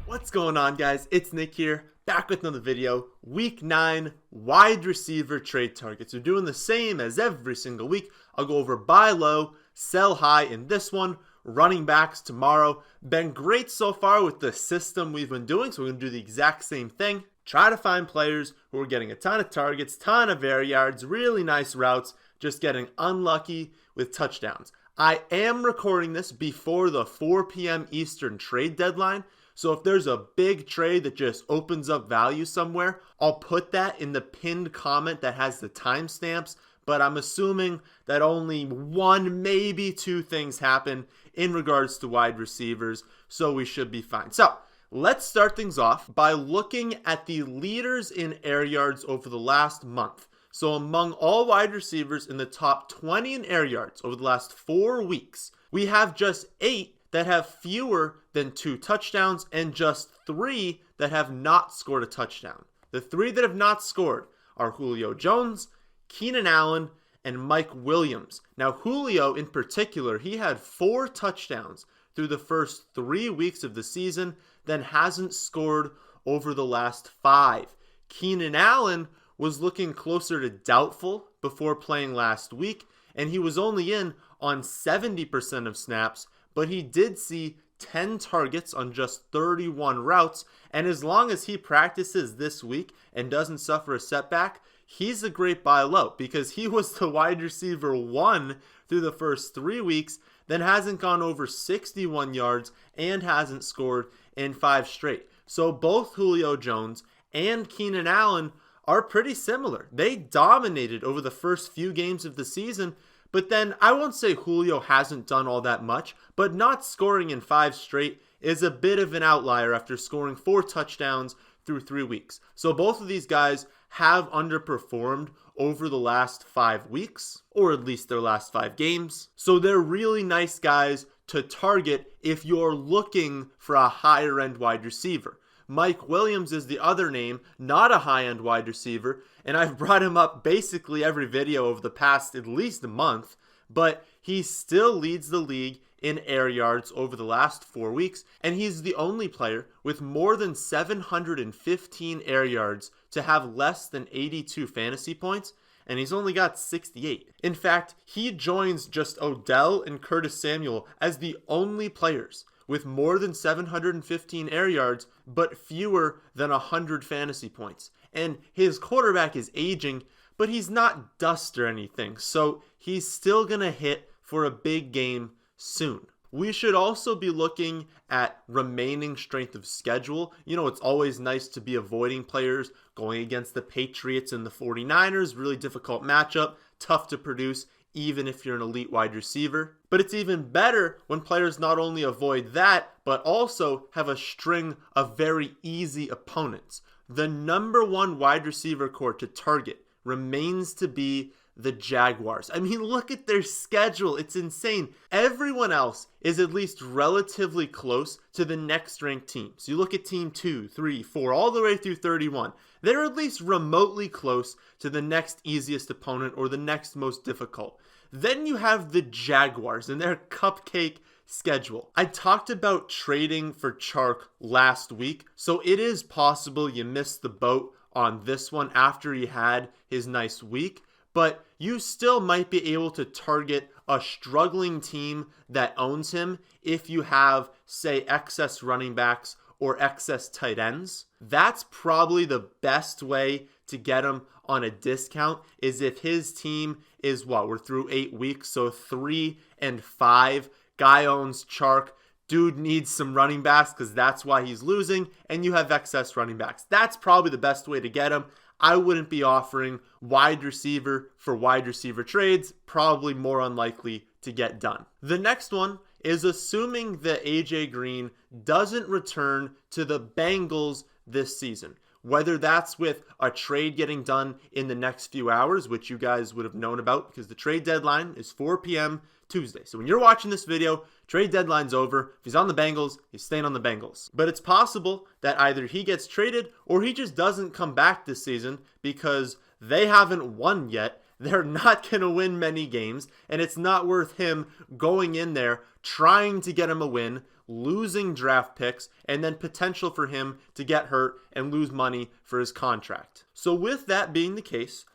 What's going on, guys? It's Nick here, back with another video. Week 9 wide receiver trade targets. We're doing the same as every single week. I'll go over buy low, sell high in this one. Running backs tomorrow. Been great so far with the system we've been doing, so we're going to do the exact same thing. Try to find players who are getting a ton of targets, ton of air yards, really nice routes, just getting unlucky with touchdowns. I am recording this before the 4 p.m. Eastern trade deadline. So if there's a big trade that just opens up value somewhere, I'll put that in the pinned comment that has the timestamps. But I'm assuming that only one, maybe two things happen in regards to wide receivers, so we should be fine. So let's start things off by looking at the leaders in air yards over the last month. So among all wide receivers in the top 20 in air yards over the last 4 weeks, we have just 8 that have fewer than 2 touchdowns and just 3 that have not scored a touchdown. The 3 that have not scored are Julio Jones, Keenan Allen, and Mike Williams. Now, Julio in particular, he had 4 touchdowns through the first 3 weeks of the season, then hasn't scored over the last 5. Keenan Allen was looking closer to doubtful before playing last week, and he was only in on 70% of snaps, but he did see 10 targets on just 31 routes, and as long as he practices this week and doesn't suffer a setback, he's a great buy low because he was the wide receiver 1 through the first 3 weeks, then hasn't gone over 61 yards and hasn't scored in 5 straight. So both Julio Jones and Keenan Allen are pretty similar. They dominated over the first few games of the season, but then I won't say Julio hasn't done all that much, but not scoring in 5 straight is a bit of an outlier after scoring 4 touchdowns through 3 weeks. So both of these guys have underperformed over the last 5 weeks, or at least their last 5 games. So they're really nice guys to target if you're looking for a higher end wide receiver. Mike Williams is the other name, not a high-end wide receiver, and I've brought him up basically every video over the past at least a month, but he still leads the league in air yards over the last 4 weeks, and he's the only player with more than 715 air yards to have less than 82 fantasy points, and he's only got 68. In fact, he joins just Odell and Curtis Samuel as the only players with more than 715 air yards, but fewer than 100 fantasy points. And his quarterback is aging, but he's not dust or anything, so he's still gonna hit for a big game soon. We should also be looking at remaining strength of schedule. You know, it's always nice to be avoiding players going against the Patriots and the 49ers, really difficult matchup, tough to produce, even if you're an elite wide receiver. But it's even better when players not only avoid that, but also have a string of very easy opponents. The number 1 wide receiver core to target remains to be the Jaguars. I mean, look at their schedule. It's insane. Everyone else is at least relatively close to the next ranked teams. You look at team 2, 3, 4, all the way through 31. They're at least remotely close to the next easiest opponent or the next most difficult. Then you have the Jaguars and their cupcake schedule. I talked about trading for Chark last week, so it is possible you missed the boat on this one after he had his nice week, but you still might be able to target a struggling team that owns him if you have, say, excess running backs or excess tight ends. That's probably the best way to get him on a discount is if his team is we're through 8 weeks, so 3 and 5. Guy owns Chark. Dude needs some running backs because that's why he's losing, and you have excess running backs. That's probably the best way to get him. I wouldn't be offering wide receiver for wide receiver trades, probably more unlikely to get done. The next one is assuming that AJ Green doesn't return to the Bengals this season. Whether that's with a trade getting done in the next few hours, which you guys would have known about because the trade deadline is 4 p.m. Tuesday. So when you're watching this video, trade deadline's over. If he's on the Bengals, he's staying on the Bengals. But it's possible that either he gets traded or he just doesn't come back this season because they haven't won yet they're not going to win many games, and it's not worth him going in there trying to get him a win, losing draft picks, and then potential for him to get hurt and lose money for his contract. So with that being the case,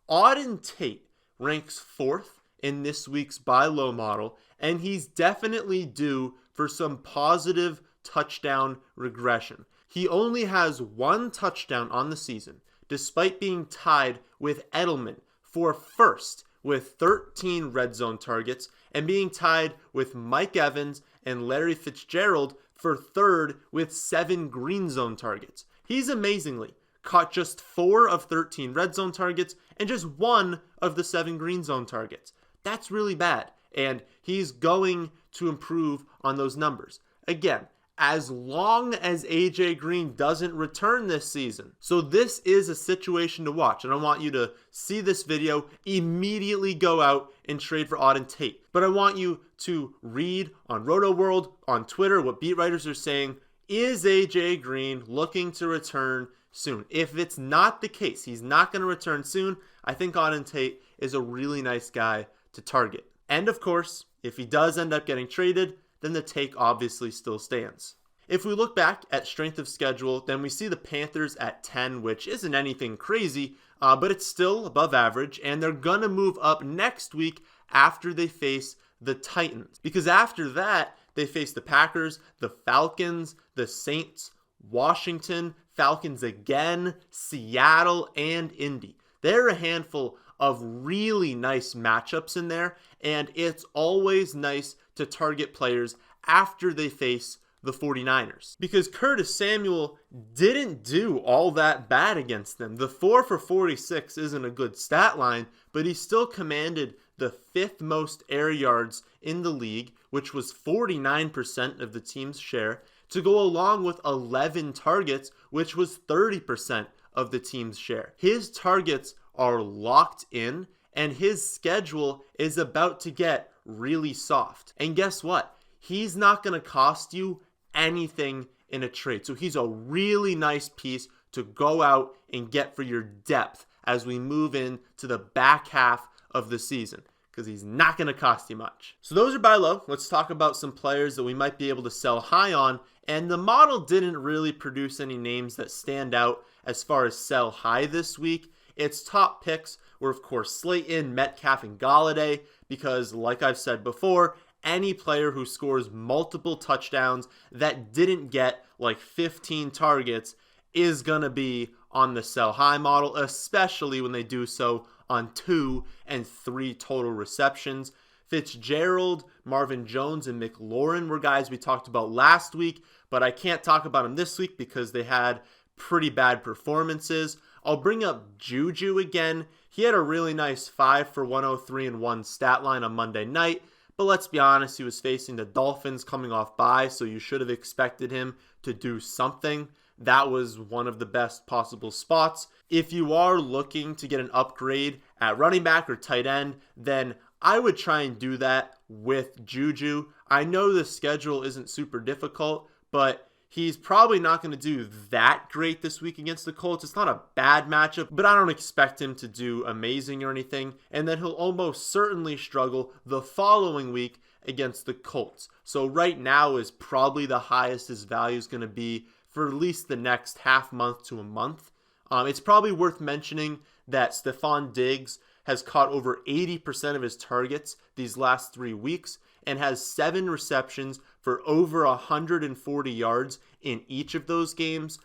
Auden Tate ranks 4th in this week's buy low model, and he's definitely due for some positive touchdown regression. He only has 1 touchdown on the season, despite being tied with Edelman for first with 13 red zone targets and being tied with Mike Evans and Larry Fitzgerald for third with 7 green zone targets. He's amazingly caught just 4 of 13 red zone targets and just 1 of the 7 green zone targets. That's really bad, and he's going to improve on those numbers. Again, as long as AJ Green doesn't return this season. So this is a situation to watch, and I want you to see this video, immediately go out and trade for Auden Tate. But I want you to read on Roto World, on Twitter, what beat writers are saying. Is AJ Green looking to return soon? If it's not the case, he's not going to return soon, I think Auden Tate is a really nice guy to target. And of course, if he does end up getting traded, then the take obviously still stands. If we look back at strength of schedule, then we see the Panthers at 10, which isn't anything crazy, but it's still above average, and they're going to move up next week after they face the Titans. Because after that, they face the Packers, the Falcons, the Saints, Washington, Falcons again, Seattle, and Indy. There are a handful of really nice matchups in there, and it's always nice to target players after they face the 49ers. Because Curtis Samuel didn't do all that bad against them. The 4 for 46 isn't a good stat line, but he still commanded the 5th most air yards in the league, which was 49% of the team's share, to go along with 11 targets, which was 30% of the team's share. His targets are locked in, and his schedule is about to get really soft. And guess what? He's not going to cost you anything in a trade. So he's a really nice piece to go out and get for your depth as we move into the back half of the season, because he's not going to cost you much. So those are buy low. Let's talk about some players that we might be able to sell high on. And the model didn't really produce any names that stand out as far as sell high this week. Its top picks were, of course, Slayton, Metcalf, and Golladay, because like I've said before, any player who scores multiple touchdowns that didn't get like 15 targets is going to be on the sell high model, especially when they do so on 2 and 3 total receptions. Fitzgerald, Marvin Jones, and McLaurin were guys we talked about last week, but I can't talk about them this week because they had pretty bad performances. I'll bring up Juju again. He had a really nice 5 for 103 and 1 stat line on Monday night, but let's be honest, he was facing the Dolphins coming off bye, so you should have expected him to do something. That was one of the best possible spots. If you are looking to get an upgrade at running back or tight end, then I would try and do that with Juju. I know the schedule isn't super difficult, but he's probably not going to do that great this week against the Colts. It's not a bad matchup, but I don't expect him to do amazing or anything. And then he'll almost certainly struggle the following week against the Colts. So right now is probably the highest his value is going to be for at least the next half month to a month. It's probably worth mentioning that Stefon Diggs has caught over 80% of his targets these last 3 weeks and has 7 receptions for over 140 yards in each of those games.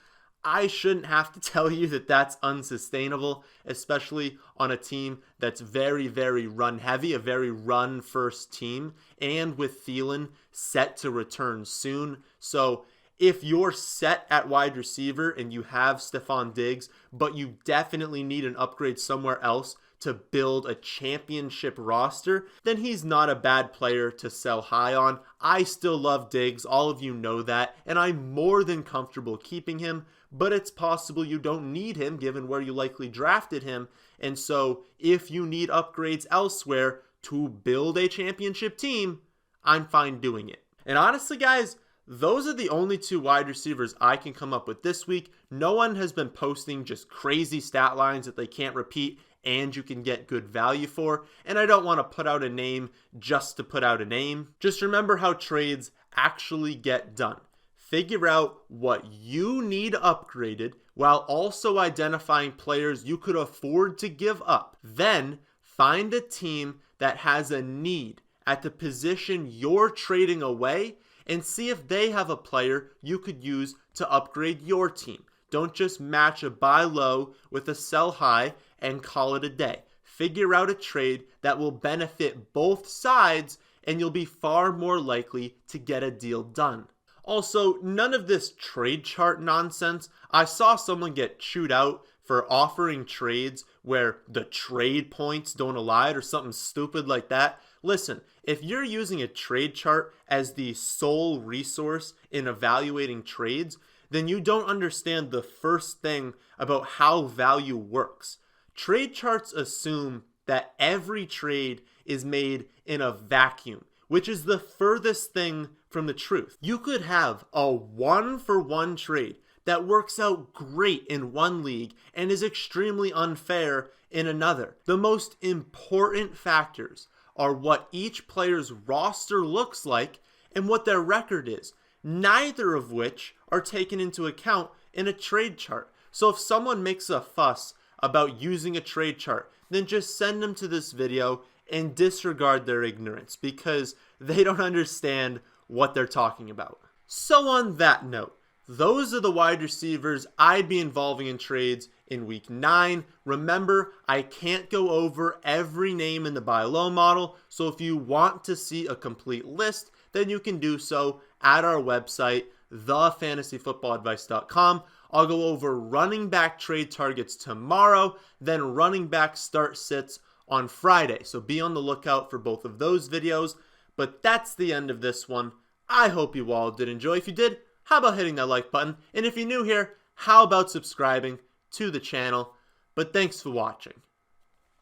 I shouldn't have to tell you that that's unsustainable, especially on a team that's very, very run heavy, a very run first team, and with Thielen set to return soon. So if you're set at wide receiver and you have Stefon Diggs, but you definitely need an upgrade somewhere else to build a championship roster, then he's not a bad player to sell high on. I still love Diggs, all of you know that, and I'm more than comfortable keeping him, but it's possible you don't need him given where you likely drafted him. And so if you need upgrades elsewhere to build a championship team, I'm fine doing it. And honestly, guys, those are the only 2 wide receivers I can come up with this week. No one has been posting just crazy stat lines that they can't repeat and you can get good value for. And I don't want to put out a name just to put out a name. Just remember how trades actually get done. Figure out what you need upgraded while also identifying players you could afford to give up. Then find a team that has a need at the position you're trading away and see if they have a player you could use to upgrade your team. Don't just match a buy low with a sell high and call it a day. Figure out a trade that will benefit both sides and you'll be far more likely to get a deal done. Also, none of this trade chart nonsense. I saw someone get chewed out for offering trades where the trade points don't align or something stupid like that. Listen, if you're using a trade chart as the sole resource in evaluating trades, then you don't understand the first thing about how value works. Trade charts assume that every trade is made in a vacuum, which is the furthest thing from the truth. You could have a 1-for-1 trade that works out great in one league and is extremely unfair in another. The most important factors are what each player's roster looks like and what their record is, neither of which are taken into account in a trade chart. So if someone makes a fuss about using a trade chart, then just send them to this video and disregard their ignorance because they don't understand what they're talking about. So on that note, those are the wide receivers I'd be involving in trades in week 9. Remember, I can't go over every name in the buy low model, so if you want to see a complete list, then you can do so at our website, thefantasyfootballadvice.com. I'll go over running back trade targets tomorrow, then running back start sits on Friday. So be on the lookout for both of those videos. But that's the end of this one. I hope you all did enjoy. If you did, how about hitting that like button? And if you're new here, how about subscribing to the channel? But thanks for watching.